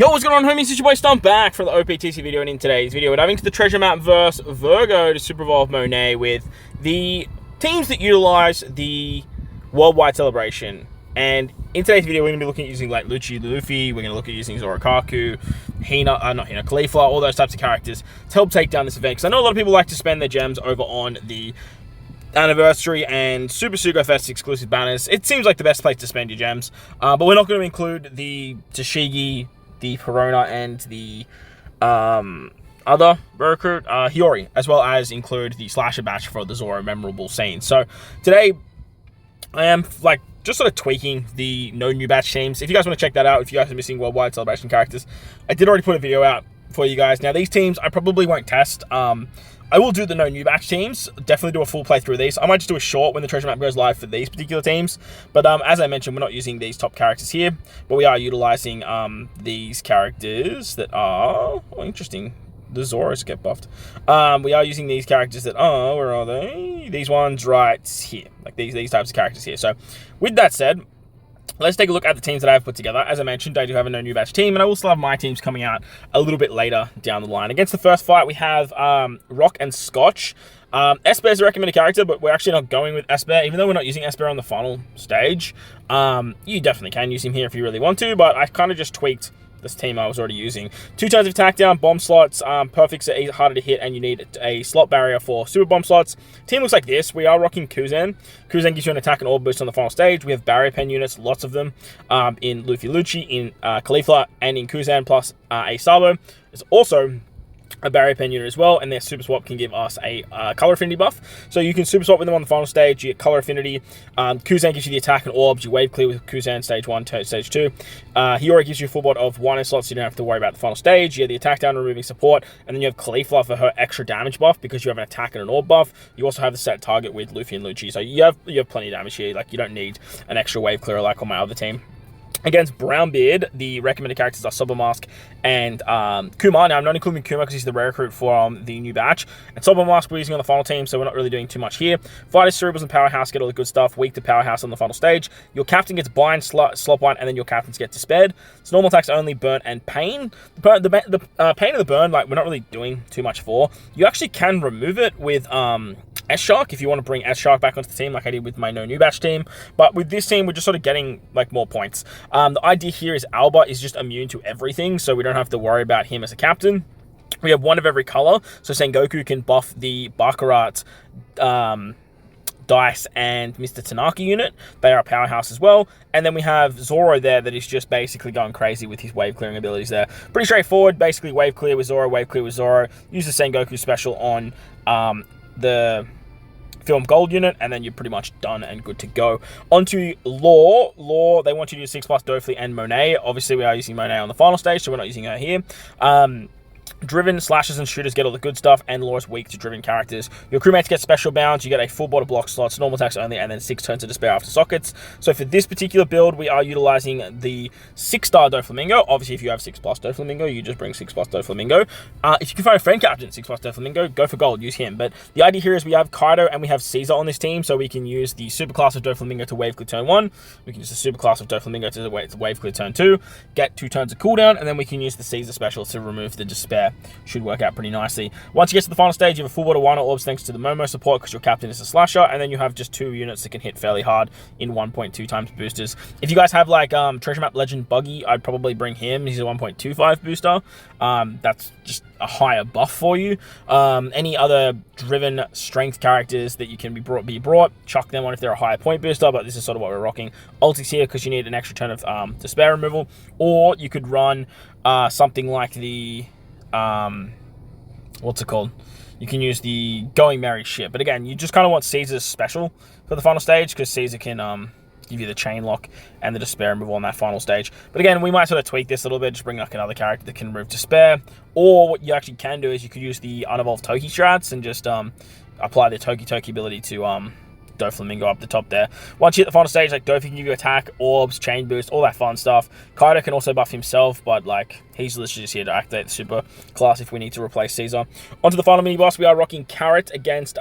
Yo, what's going on, homies? Shichibokai, I'm back for the OPTC video, and in today's video, we're diving into the treasure map versus Vergo to Super Evolve Monet with the teams that utilize the worldwide celebration. And in today's video, we're going to be looking at using like Luffy, we're going to look at using Zorokaku, Cauliflower, all those types of characters to help take down this event. Because I know a lot of people like to spend their gems over on the anniversary and Super Sugo Fest exclusive banners. It seems like the best place to spend your gems, but we're not going to include the Tashigi, the Perona, and the other recruit, Hiyori, as well as include the Slasher Batch for the Zoro memorable scene. So today, I am like just sort of tweaking the no new batch teams. If you guys want to check that out, if you guys are missing worldwide celebration characters, I did already put a video out for you guys. Now these teams I probably won't test. I will do the no new batch teams, definitely do a full playthrough of these. I might just do a short when the treasure map goes live for these particular teams. But as I mentioned, we're not using these top characters here, but we are utilizing these characters that are, oh, interesting. The Zoros get buffed. We are using these characters that are, where are they? These ones right here, like these types of characters here. So with that said, let's take a look at the teams that I've put together. As I mentioned, I do have a no new batch team, and I will still have my teams coming out a little bit later down the line. Against the first fight, we have Rock and Scotch. Esper is a recommended character, but we're actually not going with Esper, even though we're not using Esper on the final stage. You definitely can use him here if you really want to, but I kind of just tweaked this team I was already using. 2 turns of attack down, bomb slots, perfects are harder to hit, and you need a slot barrier for super bomb slots. Team looks like this. We are rocking Kuzan. Kuzan gives you an attack and orb boost on the final stage. We have barrier pen units, lots of them, in Luffy, in Cauliflower, and in Kuzan, plus a Sabo. There's also a barrier pen unit as well, and their super swap can give us a color affinity buff. So you can super swap with them on the final stage. You get color affinity. Kuzan gives you the attack and orbs. You wave clear with Kuzan stage 1 to stage 2. Hiyori gives you a full board of 1 in slots, so you don't have to worry about the final stage. You have the attack down, removing support, and then you have Cauliflower for her extra damage buff because you have an attack and an orb buff. You also have the set target with Luffy and Lucci, so you have plenty of damage here. Like, you don't need an extra wave clearer like on my other team. Against Brownbeard, the recommended characters are Sober Mask and Kuma. Now, I'm not including Kuma because he's the rare recruit for the new batch. And Sober Mask we're using on the final team, so we're not really doing too much here. Fighters, Cerebrals, and Powerhouse get all the good stuff. Weak to Powerhouse on the final stage. Your captain gets Bind, Slot Bind, and then your captains get Despaired. It's normal attacks only, Burn, and Pain. The Pain and the Burn, like, we're not really doing too much for. You actually can remove it with S-Shark if you want to bring S-Shark back onto the team like I did with my no new batch team. But with this team, we're just sort of getting like more points. The idea here is Alba is just immune to everything, so we don't have to worry about him as a captain. We have one of every color, so Sengoku can buff the Baccarat, Dice, and Mr. Tanaka unit. They are a powerhouse as well. And then we have Zoro there that is just basically going crazy with his wave clearing abilities there. Pretty straightforward, basically wave clear with Zoro, wave clear with Zoro. Use the Sengoku special on the Film Gold unit, and then you're pretty much done and good to go. Onto Law. Law, they want you to use 6+ Dofley and Monet. Obviously, we are using Monet on the final stage, so we're not using her here. Driven, slashers, and shooters get all the good stuff, and Law is weak to driven characters. Your crewmates get special bounds, you get a full board of block slots, normal attacks only, and then 6 turns of despair after sockets. So for this particular build, we are utilizing the 6-star Doflamingo. Obviously, if you have 6+ Doflamingo, you just bring 6+ Doflamingo. If you can find a friend captain 6+ Doflamingo, go for gold, use him. But the idea here is we have Kaido and we have Caesar on this team, so we can use the super class of Doflamingo to wave clear turn 1. We can use the super class of Doflamingo to wave clear turn 2, get 2 turns of cooldown, and then we can use the Caesar special to remove the despair. Should work out pretty nicely. Once you get to the final stage, you have a full board of 1 orbs thanks to the Momo support because your captain is a slasher, and then you have just 2 units that can hit fairly hard in 1.2 times boosters. If you guys have like Treasure Map Legend Buggy, I'd probably bring him. He's a 1.25 booster. That's just a higher buff for you. Any other driven strength characters that you can be brought, chuck them on if they're a higher point booster, but this is sort of what we're rocking. Ulti's here because you need an extra turn of despair removal, or you could run something like the what's it called? You can use the Going Merry ship. But again, you just kind of want Caesar's special for the final stage because Caesar can give you the chain lock and the despair removal on that final stage. But again, we might sort of tweak this a little bit, just bring like another character that can remove despair. Or what you actually can do is you could use the unevolved Toki strats and just apply the Toki ability to Doflamingo up the top there. Once you hit the final stage, like Dofi can give you attack, orbs, chain boost, all that fun stuff. Kaido can also buff himself, but like he's literally just here to activate the super class if we need to replace Caesar. Onto the final mini boss, we are rocking Carrot against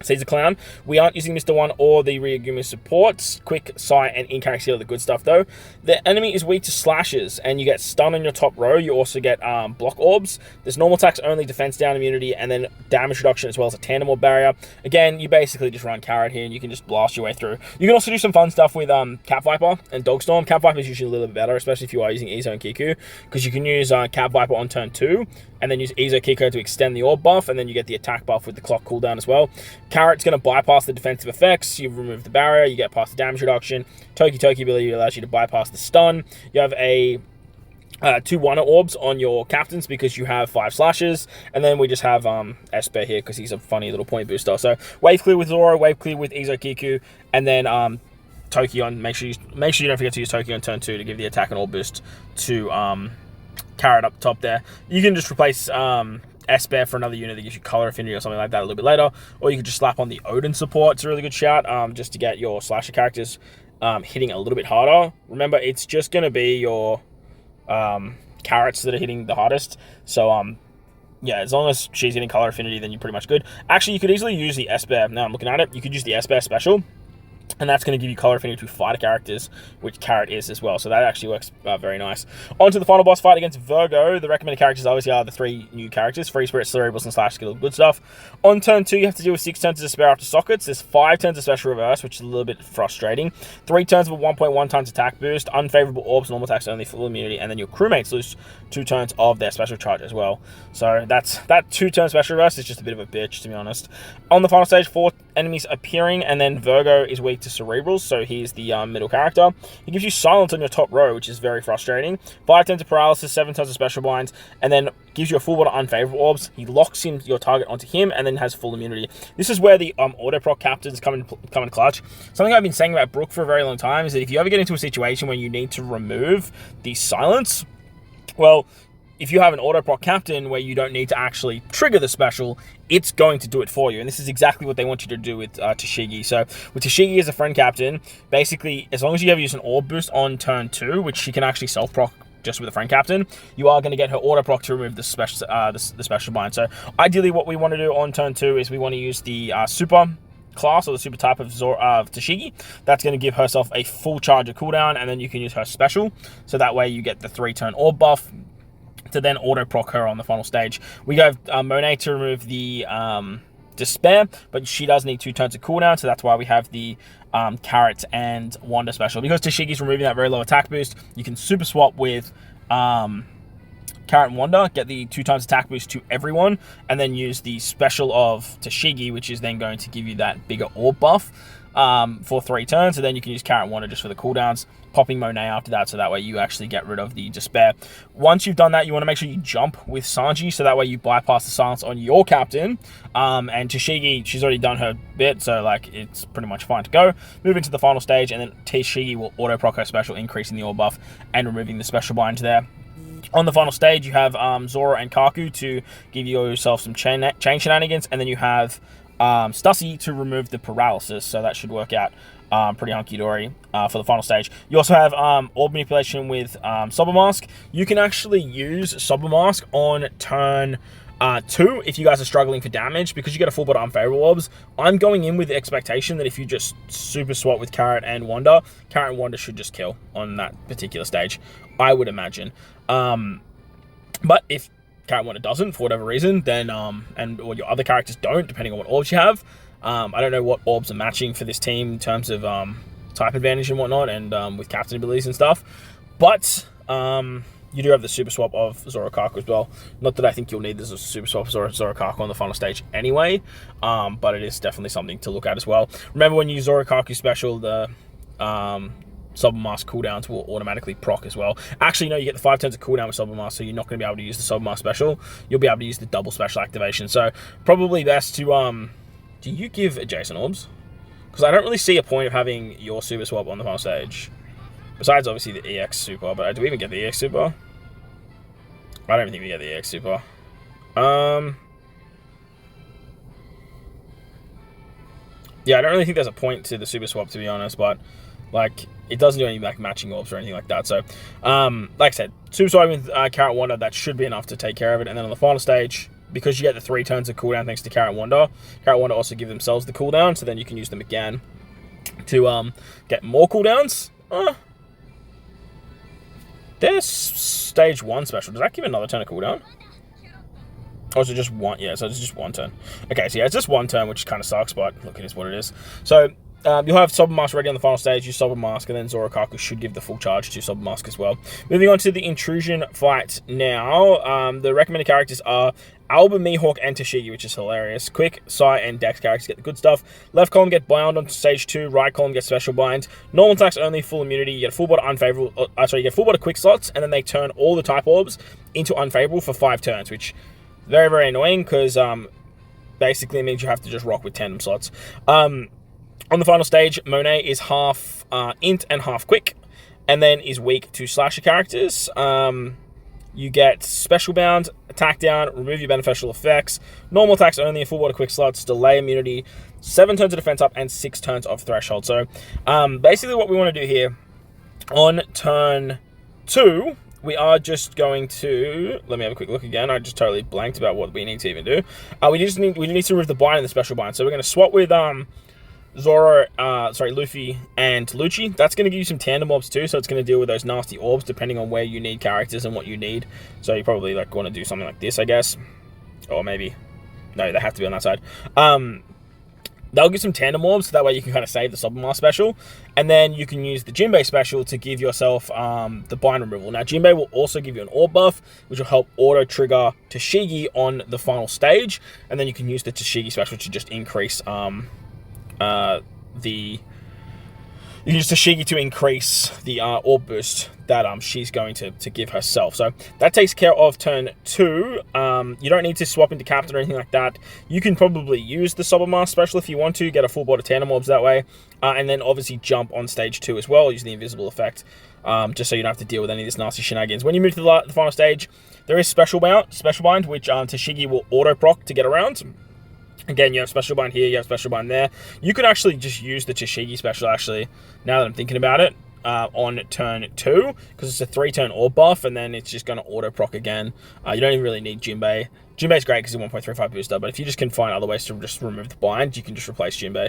Caesar Clown. We aren't using Mr. 1 or the Ryugumi supports. Quick, Sight, and in-character seal are the good stuff, though. The enemy is weak to slashes, and you get stun on your top row. You also get block orbs. There's normal attacks only, defense down immunity, and then damage reduction as well as a tandem orb barrier. Again, you basically just run Carrot here, and you can just blast your way through. You can also do some fun stuff with Cat Viper and Dogstorm. Cat Viper is usually a little bit better, especially if you are using Izo and Kiku, because you can use Cat Viper on turn 2, and then use Izo Kiko to extend the orb buff, and then you get the attack buff with the clock cooldown as well. Carrot's going to bypass the defensive effects. You remove the barrier, you get past the damage reduction. Toki ability allows you to bypass the stun. You have a 2 Wonder Orbs on your captains because you have 5 slashes, and then we just have Esper here because he's a funny little point booster. So wave clear with Zoro, wave clear with Izo Kiku, and then Toki on. Make sure you don't forget to use Toki on turn 2 to give the attack and orb boost to Carrot up top there. You can just replace Esper for another unit that gives you color affinity or something like that a little bit later, or you can just slap on the Odin support. It's a really good shout, just to get your slasher characters hitting a little bit harder. Remember, it's just going to be your Carrots that are hitting the hardest. So yeah, as long as she's hitting color affinity, then you're pretty much good. Actually, you could easily use the Esper. Now I'm looking at it, you could use the Esper special, and that's going to give you color affinity to fighter characters, which Carrot is as well. So that actually works very nice. On to the final boss fight against Virgo. The recommended characters obviously are the 3 new characters: Free Spirit, Cerebrals, and Slash Skill. Good stuff. On turn 2, you have to deal with 6 turns of Despair after sockets. There's 5 turns of Special Reverse, which is a little bit frustrating. 3 turns of a 1.1 times attack boost. Unfavorable orbs, normal attacks only, full immunity. And then your crewmates lose 2 turns of their special charge as well. So that 2-turn Special Reverse is just a bit of a bitch, to be honest. On the final stage, 4 enemies appearing, and then Virgo is weak to Cerebrals, so he's the middle character. He gives you silence on your top row, which is very frustrating. 5 turns of paralysis, 7 turns of special blinds, and then gives you a full body unfavorable orbs. He locks in your target onto him, and then has full immunity. This is where the auto proc captains come in clutch. Something I've been saying about Brook for a very long time is that if you ever get into a situation where you need to remove the silence, well, if you have an auto proc captain where you don't need to actually trigger the special, it's going to do it for you. And this is exactly what they want you to do with Tashigi. So with Tashigi as a friend captain, basically, as long as you have used an orb boost on turn 2, which she can actually self-proc just with a friend captain, you are going to get her auto proc to remove the special bind. So ideally what we want to do on turn 2 is we want to use the super class or the super type of Tashigi. That's going to give herself a full charge of cooldown, and then you can use her special. So that way you get the 3-turn orb buff to then auto-proc her on the final stage. We have Monet to remove the Despair, but she does need 2 turns of cooldown, so that's why we have the Carrot and Wanda special. Because Tashigi's removing that very low attack boost, you can super swap with Carrot and Wanda, get the 2 times attack boost to everyone, and then use the special of Tashigi, which is then going to give you that bigger orb buff for 3 turns, and then you can use Carrot and Wanda just for the cooldowns, popping Monet after that, so that way you actually get rid of the Despair. Once you've done that, you want to make sure you jump with Sanji, so that way you bypass the silence on your captain, and Tashigi, she's already done her bit, so like it's pretty much fine to go. Move into the final stage, and then Tashigi will auto-proc her special, increasing the orb buff and removing the special bind there. On the final stage, you have Zoro and Kaku to give yourself some chain shenanigans, and then you have Stussy to remove the paralysis, so that should work out pretty hunky-dory for the final stage. You also have orb manipulation with Sober Mask. You can actually use Sober Mask on turn 2 if you guys are struggling for damage, because you get a full body unfavorable orbs. I'm going in with the expectation that if you just super swap with Carrot and Wanda should just kill on that particular stage, I would imagine. But if Carrot Wanda doesn't, for whatever reason, then or your other characters don't, depending on what orbs you have. I don't know what orbs are matching for this team in terms of type advantage and whatnot, and with captain abilities and stuff. But you do have the super swap of Zoro Kaku as well. Not that I think you'll need this super swap of Zoro Kaku on the final stage anyway, but it is definitely something to look at as well. Remember, when you use Zoro Kaku special, the Sober Mask cooldowns will automatically proc as well. Actually, no, you get the 5 turns of cooldown with Sober Mask, so you're not going to be able to use the Sober Mask special. You'll be able to use the double special activation. So probably best to do you give adjacent orbs? Because I don't really see a point of having your super swap on the final stage. Besides, obviously, the EX super. But do we even get the EX super? I don't even think we get the EX super. Yeah, I don't really think there's a point to the super swap, to be honest. But, like, it doesn't do any like matching orbs or anything like that. So, like I said, super swap with Carrot Wanda, that should be enough to take care of it. And then on the final stage, because you get the 3 turns of cooldown thanks to Carrot Wonder. Carrot Wonder also give themselves the cooldown, so then you can use them again to get more cooldowns. There's stage 1 special. Does that give another turn of cooldown? Or is it just one? Yeah, so it's just 1 turn. Okay, so yeah, it's just 1 turn, which kind of sucks, but look, it is what it is. So you'll have Sober Mask ready on the final stage. Use Sober Mask, and then Zorokaku should give the full charge to Sober Mask as well. Moving on to the Intrusion fight now. The recommended characters are Alba, Mihawk, and Tashigi, which is hilarious. Quick, Sai, and Dex characters get the good stuff. Left column get bound on stage 2. Right column gets special bind. Normal attacks only, full immunity. You get full body unfavorable. You get full body quick slots, and then they turn all the type orbs into unfavorable for 5 turns, which very, very annoying because basically means you have to just rock with tandem slots. On the final stage, Monet is half int and half quick, and then is weak to slasher characters. You get special bound, attack down, remove your beneficial effects, normal attacks only, full body quick slots, delay immunity, 7 turns of defense up, and 6 turns of threshold. So basically what we want to do here on turn 2, we are just going to, let me have a quick look again. I just totally blanked about what we need to even do. We need to remove the bind and the special bind. So we're going to swap with Luffy and Lucci. That's going to give you some tandem orbs too, so it's going to deal with those nasty orbs depending on where you need characters and what you need. So you probably like want to do something like this, I guess. Or maybe, no, they have to be on that side. They'll give some tandem orbs, so that way you can kind of save the Sobermask special. And then you can use the Jinbei special to give yourself the bind removal. Now, Jinbei will also give you an orb buff, which will help auto-trigger Tashigi on the final stage. And then you can use the Tashigi special to just increase you can use Tashigi to increase the orb boost that she's going to give herself. So that takes care of turn 2. You don't need to swap into captain or anything like that. You can probably use the Sobermask special if you want to, get a full body tandem orbs that way, and then obviously jump on stage 2 as well, use the invisible effect, just so you don't have to deal with any of this nasty shenanigans. When you move to the final stage, there is special bind, which Tashigi will auto proc to get around. Again, you have special bind here, you have special bind there. You could actually just use the Tashigi special, actually, now that I'm thinking about it, on turn 2, because it's a 3-turn orb buff, and then it's just going to auto-proc again. You don't even really need Jinbei. Jinbei's great because it's a 1.35 booster, but if you just can find other ways to just remove the bind, you can just replace Jinbei.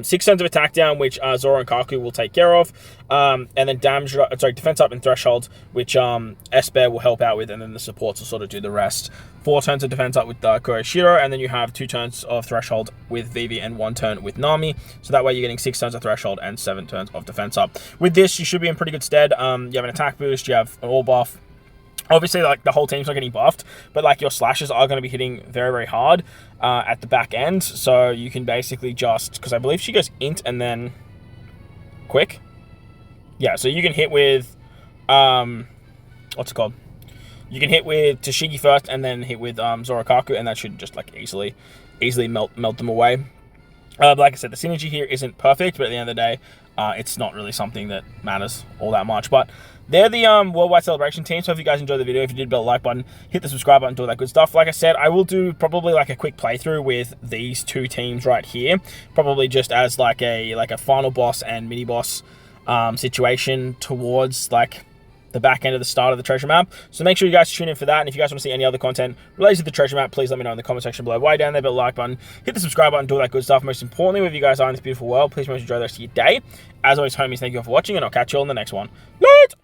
6 turns of attack down, which Zoro and Kaku will take care of, and then defense up and threshold, which S-Bear will help out with, and then the supports will sort of do the rest. 4 turns of defense up with Kuroshiro, and then you have 2 turns of threshold with Vivi and 1 turn with Nami. So that way you're getting 6 turns of threshold and 7 turns of defense up. With this, you should be in pretty good stead. You have an attack boost, you have an all buff. Obviously, like, the whole team's not getting buffed, but like your slashes are going to be hitting very, very hard at the back end. So you can basically just, because I believe she goes int and then quick. Yeah, so you can hit with, what's it called? You can hit with Tashigi first and then hit with Zorokaku, and that should just like easily melt them away. But like I said, the synergy here isn't perfect, but at the end of the day, it's not really something that matters all that much. But they're the Worldwide Celebration team, so if you guys enjoyed the video, if you did, hit the like button, hit the subscribe button, do all that good stuff. Like I said, I will do probably like a quick playthrough with these 2 teams right here, probably just as like a final boss and mini boss situation towards like the back end of the start of the treasure map. So make sure you guys tune in for that. And if you guys want to see any other content related to the treasure map, please let me know in the comment section below. Way down there, hit the like button, hit the subscribe button, do all that good stuff. Most importantly, wherever you guys are in this beautiful world, please make sure you enjoy the rest of your day. As always, homies, thank you all for watching, and I'll catch you all in the next one. Later!